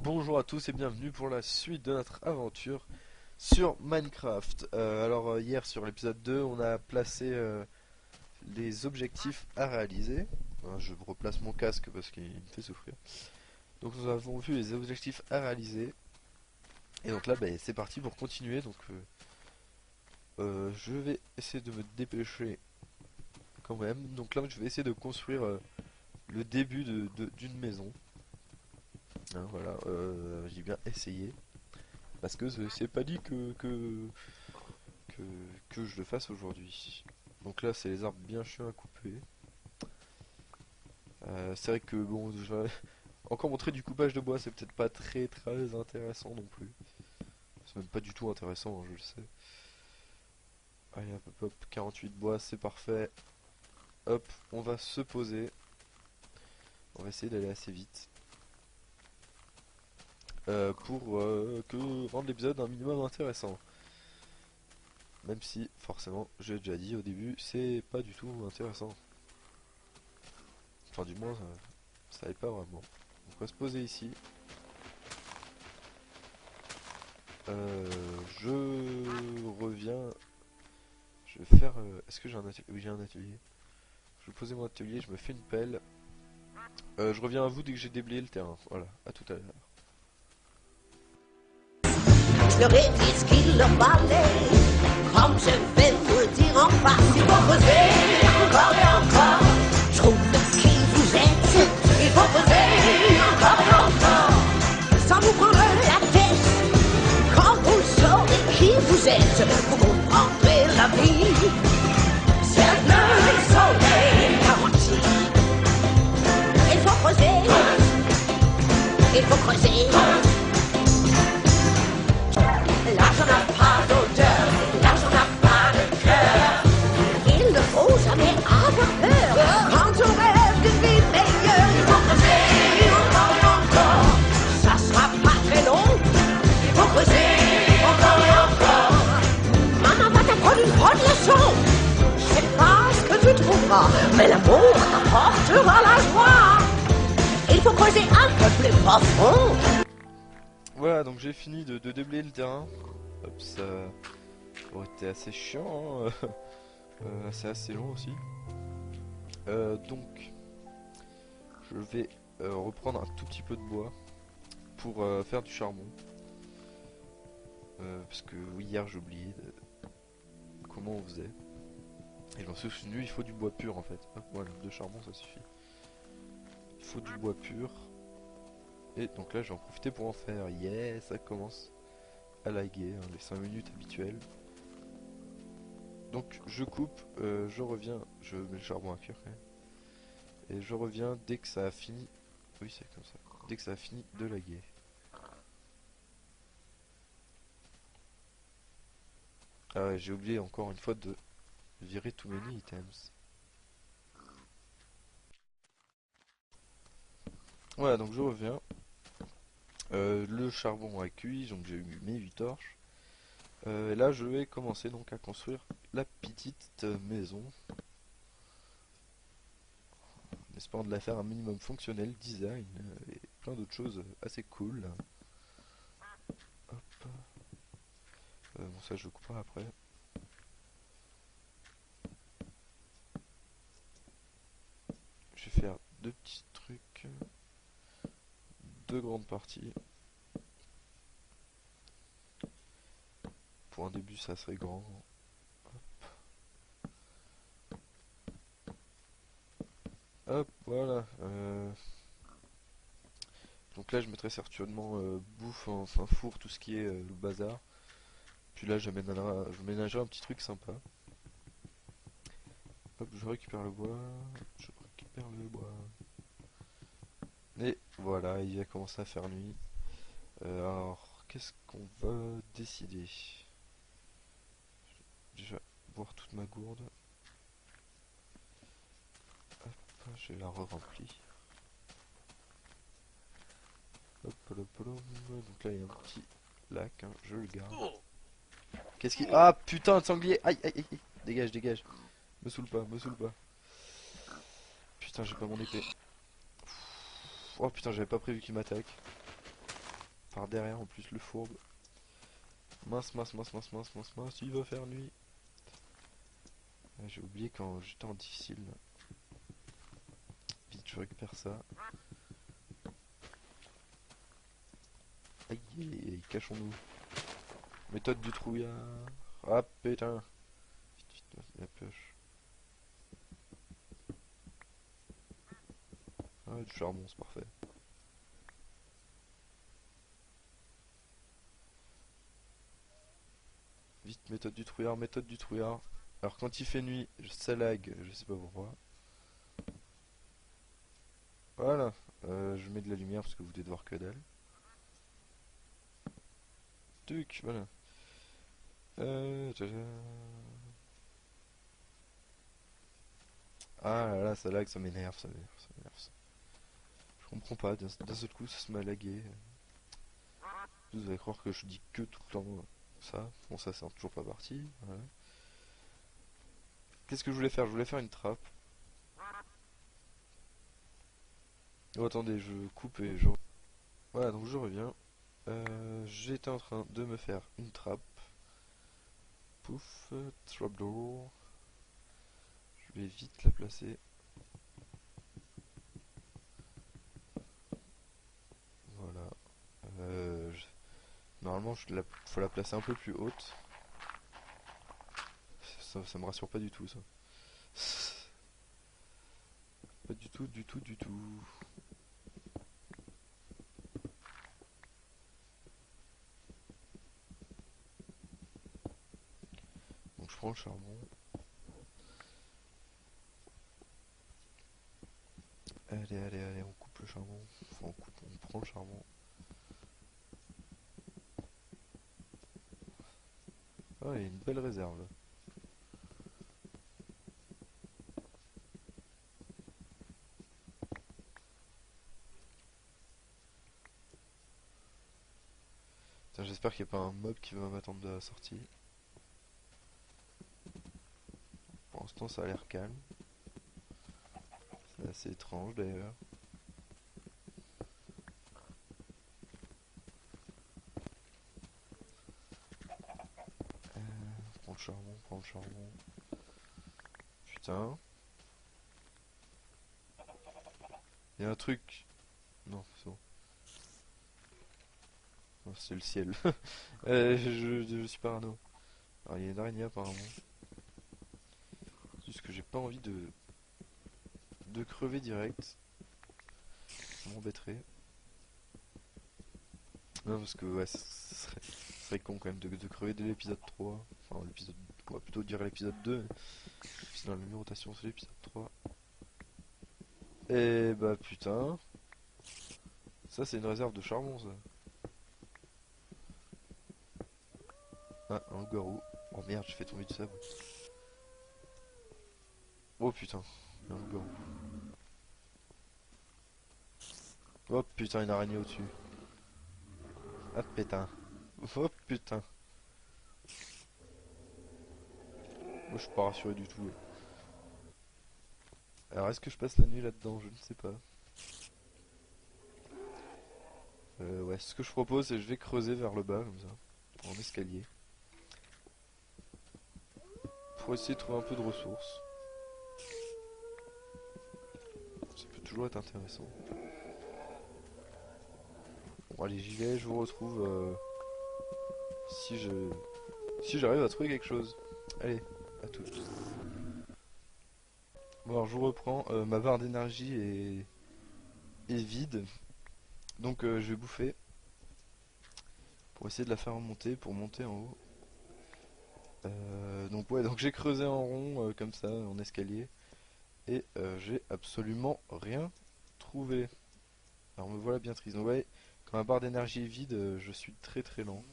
Bonjour à tous et bienvenue pour la suite de notre aventure sur Minecraft. Hier sur l'épisode 2 on a placé les objectifs à réaliser. Je replace mon casque parce qu'il me fait souffrir. Donc nous avons vu les objectifs à réaliser. Et donc là c'est parti pour continuer. Je vais essayer de me dépêcher quand même. Donc là je vais essayer de construire le début d'une maison. Voilà, j'ai bien essayé. Parce que c'est pas dit que, que je le fasse aujourd'hui. Donc là, c'est les arbres bien chiants à couper. C'est vrai que bon, je vais encore montrer du coupage de bois, c'est peut-être pas très intéressant non plus. C'est même pas du tout intéressant, hein, je le sais. Allez, hop, 48 bois, c'est parfait. Hop, on va se poser. On va essayer d'aller assez vite. Pour que rendre l'épisode un minimum intéressant. Même si, forcément, j'ai déjà dit au début, c'est pas du tout intéressant. Enfin, du moins, ça n'est pas vraiment. On va se poser ici. Je reviens. Je vais faire. Est-ce que j'ai un atelier? Oui, j'ai un atelier. Je vais poser mon atelier, je me fais une pelle. Je reviens à vous dès que j'ai déblayé le terrain. Voilà, à tout à l'heure. Je leur ai dit ce qu'il leur fallait. Comme je vais vous dire en face, il faut creuser encore et encore. Je trouve qui vous êtes, il faut creuser encore et encore. Ça vous prendra la tête. Quand vous saurez qui vous êtes, vous comprendrez la vie. C'est le soleil garanti. Il faut creuser, il faut creuser. L'argent n'a pas d'odeur, l'argent n'a pas de cœur. Il ne faut jamais avoir peur. Quand on rêve d'une vie meilleure, il faut creuser encore et encore. Ça sera pas très long. Il faut creuser encore et encore. Maman va t'apprendre une bonne leçon. Je sais pas ce que tu trouveras, mais l'amour t'apportera la joie. Il faut creuser un peu plus profond. Voilà, donc j'ai fini de déblayer le terrain. Hop, ça aurait été assez chiant, hein. C'est assez long aussi. Donc, je vais reprendre un tout petit peu de bois pour faire du charbon. Parce que oui, hier j'ai oublié comment on faisait. Et je m'en suis souvenu, il faut du bois pur en fait. Hop, voilà, de charbon ça suffit. Il faut du bois pur. Et donc là, je vais en profiter pour en faire. Yeah, ça commence à laguer, hein, les 5 minutes habituelles. Donc je coupe, je reviens, je mets le charbon à cuire quand même. Et je reviens dès que ça a fini. Oui, c'est comme ça. Dès que ça a fini de laguer. Ah ouais, j'ai oublié encore une fois de virer tous mes items. Voilà, donc je reviens. Le charbon a cuit, donc j'ai eu mes 8 torches. Et là, je vais commencer donc à construire la petite maison. En espérant de la faire un minimum fonctionnel, design et plein d'autres choses assez cool. Hop. Bon, ça je le couperai après. Je vais faire deux petits trucs. Deux grandes parties. Pour un début, ça serait grand. Hop, voilà. Donc là, je mettrai certainement bouffe, enfin four, tout ce qui est le bazar. Puis là, je ménagerai un petit truc sympa. Hop, je récupère le bois. Je récupère le bois. Et voilà, il va commencer à faire nuit. Alors, qu'est-ce qu'on va décider? Déjà, boire toute ma gourde. Hop, je vais la re-remplir. Hop, hop, hop. Donc là, il y a un petit lac, hein, je le garde. Qu'est-ce qui... Ah, putain, de sanglier. Aïe, aïe, aïe. Dégage, dégage. Me saoule pas, me saoule pas. Putain, j'ai pas mon épée. Oh putain, j'avais pas prévu qu'il m'attaque. par derrière en plus le fourbe. Mince, mince, mince, mince, mince, mince, mince, il va faire nuit. J'ai oublié quand j'étais en difficile. Vite, je récupère ça. Aïe, aïe, aïe, cachons-nous. Méthode du trouillard. Ah putain. Vite, vite, la pioche. Ah, du charbon, c'est parfait. Vite, méthode du trouillard, méthode du trouillard. Alors quand il fait nuit, ça lag, je sais pas pourquoi. Voilà, je mets de la lumière parce que vous devez voir que dalle. Tuc, voilà. Tadam. Ah là là, ça lag, ça m'énerve, ça m'énerve, ça m'énerve. Je comprends pas, d'un seul coup ça se m'a lagué. Vous allez croire que je dis que tout le temps ça. Bon, ça c'est toujours pas parti. Voilà. Qu'est-ce que je voulais faire? Je voulais faire une trappe. Oh, attendez, je coupe et je... Voilà, donc je reviens. J'étais en train de me faire une trappe. Pouf, trapdoor. Je vais vite la placer. Voilà. Normalement, faut la placer un peu plus haute. Ça me rassure pas du tout, ça. Pas du tout, du tout, du tout. Donc je prends le charbon. Allez, allez, allez, on coupe le charbon. Enfin, on prend le charbon. Ah, il y a une belle réserve là. J'espère qu'il n'y a pas un mob qui va m'attendre de la sortie. Pour l'instant, ça a l'air calme. C'est assez étrange d'ailleurs. Prends le charbon, prends le charbon. Putain. Il y a un truc. Non, c'est bon. Non, c'est le ciel. Je suis parano. Alors, il y a une araignée apparemment. Juste que j'ai pas envie de crever direct. Ça m'embêterait. Non, parce que ouais, ce serait con quand même de crever dès l'épisode 3. Enfin, l'épisode. On va plutôt dire l'épisode 2. C'est dans la numérotation, c'est l'épisode 3. Et bah putain. Ça, c'est une réserve de charbon, ça. Ah, un loup-garou. Oh merde, j'ai fait tomber du sable. Oh putain, un loup-garou. Oh putain, une araignée au-dessus. Ah putain. Oh putain. Moi je suis pas rassuré du tout. Alors est-ce que je passe la nuit là-dedans? Je ne sais pas. Ouais, ce que je propose c'est que je vais creuser vers le bas comme ça. En escalier. Pour essayer de trouver un peu de ressources. Ça peut toujours être intéressant. Bon allez, j'y vais, je vous retrouve si j'arrive à trouver quelque chose. Allez, à toutes. Bon alors je vous reprends, ma barre d'énergie est vide. Donc je vais bouffer. Pour essayer de la faire remonter, pour monter en haut. Donc ouais, donc j'ai creusé en rond comme ça, en escalier. Et j'ai absolument rien trouvé. Alors me voilà bien triste. Donc ouais, quand ma barre d'énergie est vide, je suis très très lent.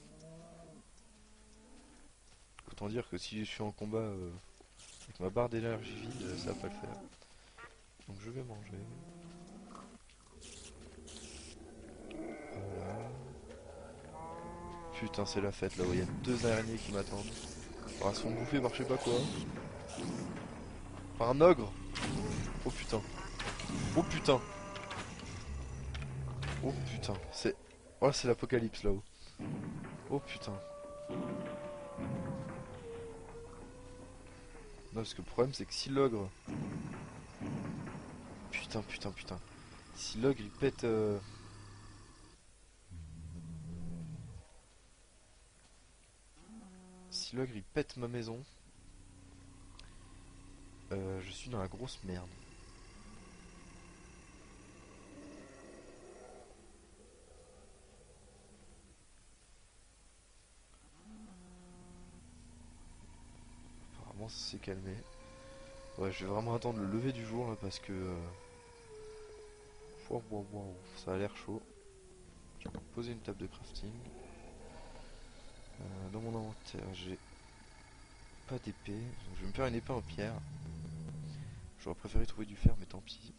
Autant dire que si je suis en combat avec ma barre d'énergie vide, ça va pas le faire. Donc je vais manger. Voilà. Putain, c'est la fête là, il y a deux araignées qui m'attendent. Alors, elles sont bouffées par je sais pas quoi. Par un ogre. Oh putain. Oh putain. Oh putain. C'est... Oh là, c'est l'apocalypse là-haut. Oh putain. Non, parce que le problème c'est que si l'ogre... Putain, putain, putain. Si l'ogre il pète... Si l'ogre il pète ma maison... je suis dans la grosse merde. Apparemment ça s'est calmé. Ouais, je vais vraiment attendre le lever du jour là parce que... Wow, wow, wow, ça a l'air chaud. Je vais poser une table de crafting. Dans mon inventaire, j'ai pas d'épée. Donc je vais me faire une épée en pierre. J'aurais préféré trouver du fer, mais tant pis.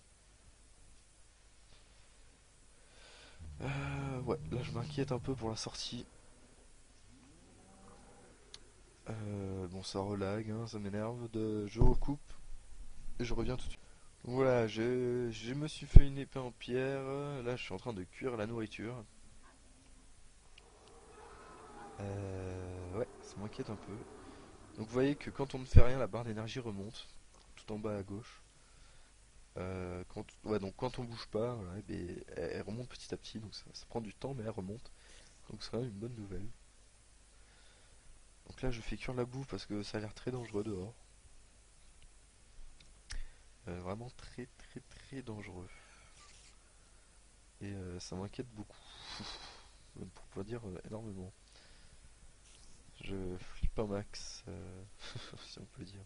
Ouais, là je m'inquiète un peu pour la sortie. Bon, ça relag, hein, ça m'énerve. Je recoupe et je reviens tout de suite. Voilà, je me suis fait une épée en pierre. Là, je suis en train de cuire la nourriture. Ouais, ça m'inquiète un peu. Donc, vous voyez que quand on ne fait rien, la barre d'énergie remonte tout en bas à gauche. Ouais, donc quand on bouge pas, voilà, elle remonte petit à petit. Donc, ça prend du temps, mais elle remonte. Donc, c'est quand même une bonne nouvelle. Donc là, je fais cuire la bouffe parce que ça a l'air très dangereux dehors. Vraiment très très très dangereux. Et ça m'inquiète beaucoup. Pour pas dire énormément. Je flippe un max, si on peut dire.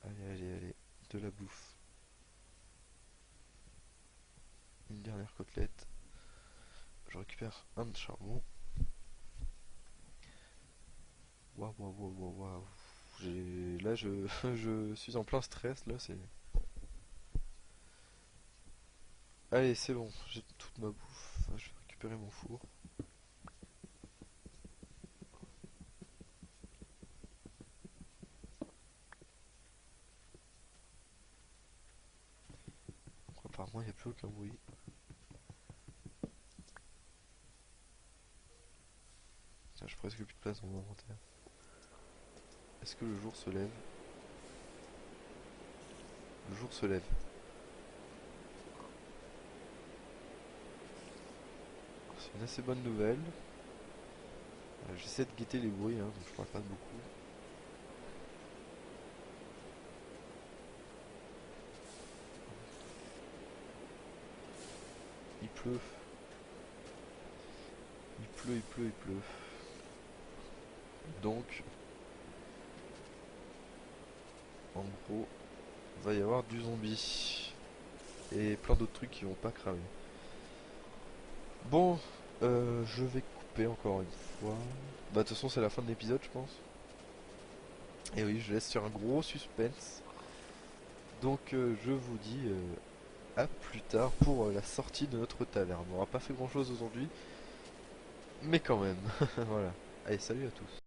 Allez, allez, allez. De la bouffe. Une dernière côtelette. Je récupère un de charbon. Waouh, waouh, waouh, waouh, waouh. Là, je suis en plein stress, là, c'est... Allez, c'est bon, j'ai toute ma bouffe. Je vais récupérer mon four. Donc, apparemment, il n'y a plus aucun bruit. Tiens, j'ai presque plus de place dans mon inventaire. Est-ce que le jour se lève? Le jour se lève. C'est une assez bonne nouvelle. J'essaie de guetter les bruits, hein, donc je parle pas beaucoup. Il pleut. Il pleut, il pleut, il pleut. Donc, en gros, il va y avoir du zombie. Et plein d'autres trucs qui vont pas cramer. Bon, je vais couper encore une fois. Bah, de toute façon, c'est la fin de l'épisode, je pense. Et oui, je laisse sur un gros suspense. Donc, je vous dis à plus tard pour la sortie de notre taverne. On n'aura pas fait grand chose aujourd'hui, mais quand même. Voilà. Allez, salut à tous.